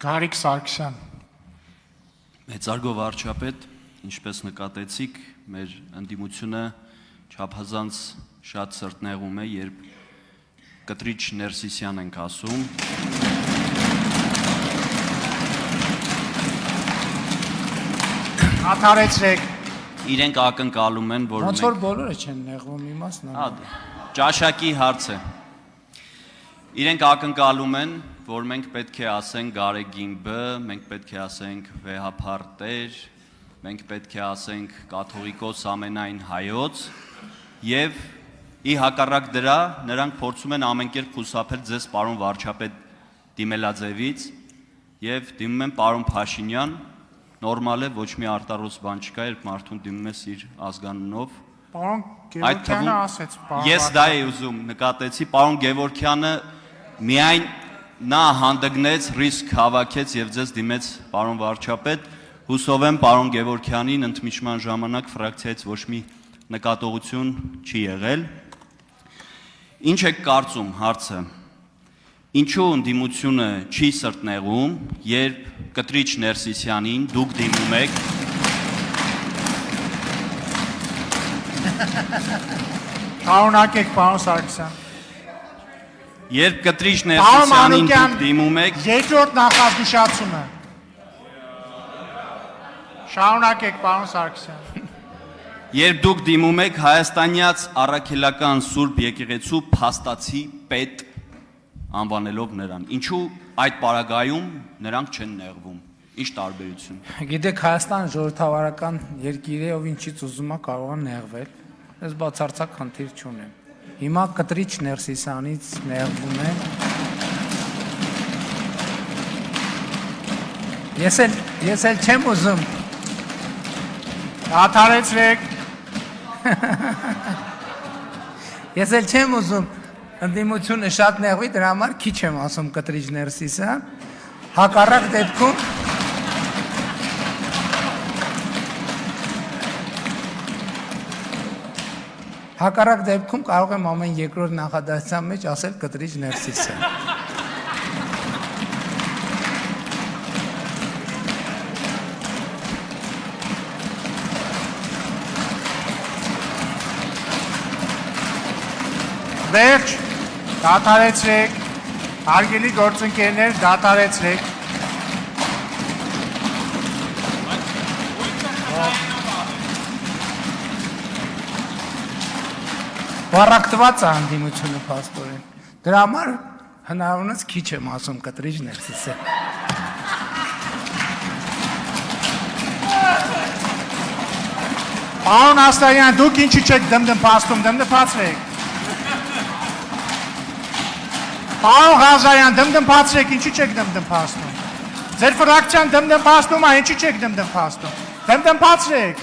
Գարիկ Սարգսյան։ Մեծարգո վարչապետ, ինչպես նկատեցիք, մեր ընդդիմությունը չափազանց շատ սրտնեղում է, երբ կտրիչ Ներսիսյան ենք ասում։ Աթարեցրեք։ Իրենք ակնկալում են, որ Ոնց որ բոլորը չեն նեղվում, իմաստն է։ Ճաշակի հարց է։ Իրենք ակնկալում են, որ մենք պետք է ասենք Գարեգին B, մենք պետք է ասենք վեհափառ Տեր, մենք պետք է ասենք կաթողիկոս ամենայն հայոց, եւ ի հակառակ դրա նրանք փորձում են ամեն կերպ խուսափել ձեզ պարոն վարչապետ դիմելաձևից եւ դիմում են պարոն Փաշինյան, նորմալ է, ոչ մի արտարոց բան չկա, երբ մարդուն դիմում ես իր ազգանունով։ Պարոն Գևորգյանը ասեց, Ես դա էի ուզում, նկատեցի, պարոն Գևորգյանը միայն նա հանդգնեց, ռիսկ հավաքեց եւ ձեզ դիմեց պարոն վարչապետ, հուսով եմ պարոն Գևորգյանին ընդմիջման ժամանակ ֆրակցիայից ոչ մի նկատողություն չի եղել։ Ինչ եք կարծում, հարցը։ Ինչու ընդդիմությունը չի սրտնեղում, երբ կտրիչ Ներսիսյանին դուք դիմում եք։ Շարունակեք, պարոն Սարգսյան։ Երբ կտրիչ Ներսիսյանին դուք դիմում եք։ Երկրորդ նախազգուշացումը։ Շարունակեք, պարոն Սարգսյան։ Երբ դուք դիմում եք հայաստանյաց առաքելական Սուրբ եկեղեցու փաստացի պետ անվանելով նրան, ինչու այդ պարագայում նրանք չեն նեղվում, ինչ տարբերություն։ Գիտեք, Հայաստան ժողովրդավարական երկիր է, ով ինչից ուզում է կարող է նեղվել, ես բացարձակ խնդիր չունեմ։ Հիմա կտրիչ Ներսիսյանից նեղվում է։ Ես էլ չեմ ուզում։ Աթարեցրեք։ Ես էլ չեմ ուզում ընդդիմությունը շատ նեղվի, դրա համար քիչ եմ ասում կտրիչ Ներսիսյան, հակառակ դեպքում կարող եմ ամեն երկրորդ նախադասության մեջ ասել կտրիչ Ներսիսյան։ Վերջ, դադարեցրեք, հարգելի գործընկերներ, դադարեցրեք։ Վառակտված է ընդդիմությունը փաստորեն։ Դրա համար հնարավորինս քիչ եմ ասում կտրիչ Ներսիսյան։ Պարոն Աստարյան, դուք ինչի չեք դմդմփաստում, դմդմփացրեք։ Պարոն Ղազարյան, դմդմփացրեք, ինչի չեք դմդմփաստում։ Ձեր ֆրակցիան դմդմփաստում է, ինչի չեք դմդմփաստում։ Դմդմփացրեք։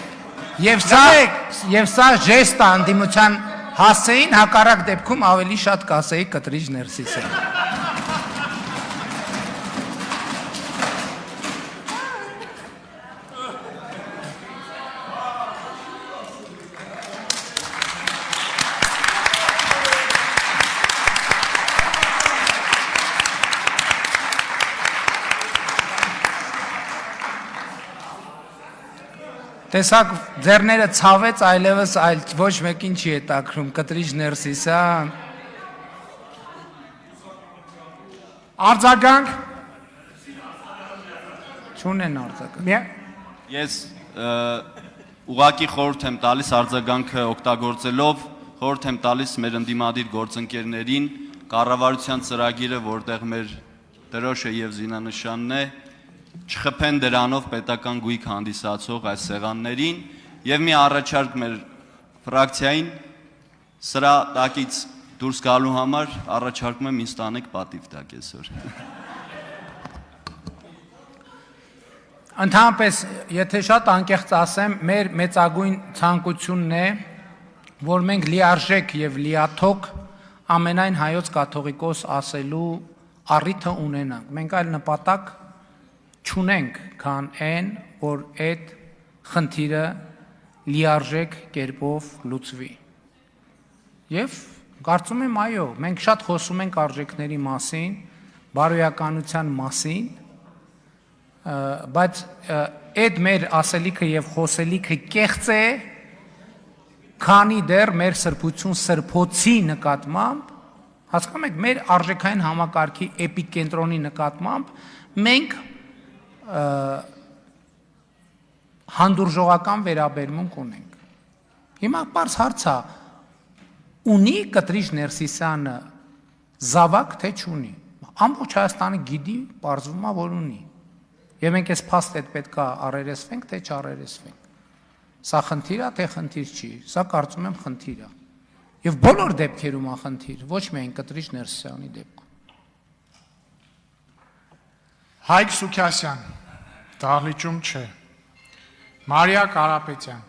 Եվ սա ժեստ է ընդդիմության հասցեին, հակառակ դեպքում ավելի շատ կասեի կտրիչ Ներսիսյան։ Տեսակ ձեռները ցավեց, այլևս ոչ մեկին չի հետաքրում կտրիչ Ներսիսյան։ Արձագանք։ Չունեն արձագանք։ Ես ուղղակի խորհուրդ եմ տալիս արձագանքը օգտագործելով, խորհուրդ եմ տալիս մեր ընդդիմադիր գործընկերներին, կառավարության ծրագիրը, որտեղ մեր դրոշը եւ զինանշանն է, չխփեն դրանով պետական գույք հանդիսացող այս սեղաններին եւ մի առաջարկ մեր ֆրակցիային սրա տակից դուրս գալու համար առաջարկում եմ ինձ տանեք պատիվ տակ այսօր։ Ընդհանրապես, եթե շատ անկեղծ ասեմ, մեր մեծագույն ցանկությունն է, որ մենք լիարժեք եւ լիաթոք ամենայն հայոց կաթողիկոս ասելու առիթը ունենանք։ Մենք այլ նպատակ չունենք, քան այն, որ այդ խնդիրը լիարժեք կերպով լուծվի։ Եվ կարծում եմ, այո, մենք շատ խոսում ենք արժեքների մասին, բարոյականության մասին, բայց այդ մեր ասելիքը եւ խոսելիքը կեղծ է, քանի դեռ մեր սրբություն սրբոցի նկատմամբ, հասկանում եք, մեր արժեքային համակարգի էպիկենտրոնի նկատմամբ մենք հանդուրժողական վերաբերմունք ունենք։ Հիմա բարձ հարց է, ունի Կտրիչ Ներսիսյանը զավակ թե չունի։ Ամբողջ Հայաստանը գիտի, պարզվում է, որ ունի։ Եվ մենք այս փաստը պետք է առերեսվենք, թե չառերեսվենք։ Սա խնդիր է, թե խնդիր չի։ Սա կարծում եմ խնդիր է։ Եվ բոլոր դեպքերում է խնդիր, ոչ միայն Կտրիչ Ներսիսյանի դեպքում։ Հայկ Սուքիասյան, դահլիճում չէ։ Մարիա Կարապետյան։